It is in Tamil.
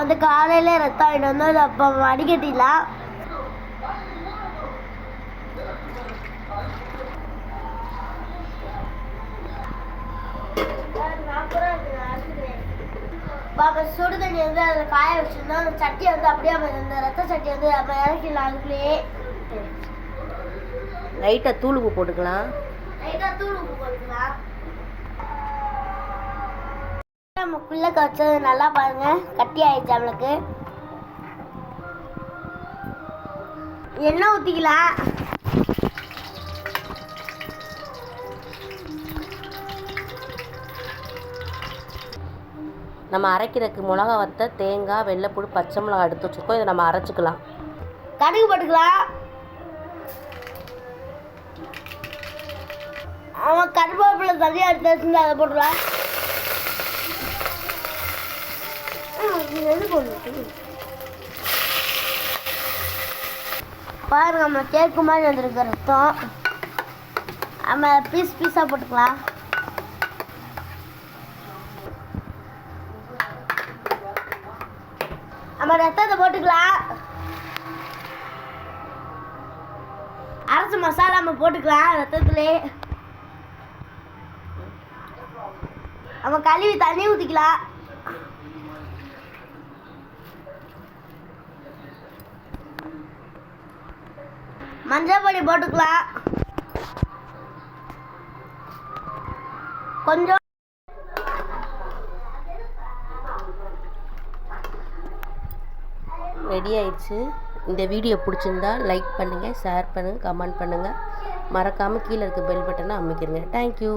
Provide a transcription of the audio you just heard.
வந்து காலையில் ரத்தம் ஆகிட்டு வந்து அது அப்போ வடிகட்டிடலாம். பாப்பா சுடு தண்ணி வந்து அதில் காய வச்சுருந்தோம். அந்த சட்டியை வந்து அப்படியே அந்த ரத்த சட்டி வந்து நம்ம இறக்கிடலாம். அதுக்குள்ளேயே லைட்டாக தூள் உப்பு போட்டுக்கலாம். நம்ம குள்ள வச்சது நல்லா பாருங்க, கட்டி ஆயிடுச்சு. அவளுக்கு எண்ணெய் ஊற்றிக்கலாம். நம்ம அரைக்கிறதுக்கு மிளகா வத்த, தேங்காய், வெள்ளைப்பூடு, பச்சை மிளகா எடுத்து வச்சுருக்கோம். இதை நம்ம அரைச்சிக்கலாம். கடுகு போட்டுக்கலாம். அவன் கருவேப்பிலை தனியாக எடுத்து வச்சுருந்து அதை போட்டுக்கலாம். பாருங்க, நம்ம கேக்கு மாதிரி வந்துருக்கு ரத்தம். நம்ம பீஸ் பீஸாக போட்டுக்கலாம். நம்ம ரத்தத்தை போட்டுக்கலாம். அரைச்ச மசாலா நம்ம போட்டுக்கலாம் ரத்தத்துலே. நம்ம கழுவி தண்ணி ஊற்றிக்கலாம். மஞ்சள் பொடி போட்டுக்கலாம். கொஞ்சம் ரெடி ஆயிடுச்சு. இந்த வீடியோ பிடிச்சிருந்தா லைக் பண்ணுங்கள், ஷேர் பண்ணுங்கள், கமெண்ட் பண்ணுங்கள். மறக்காமல் கீழே இருக்க பெல் பட்டனை அமைக்கிருங்க. தேங்க்யூ.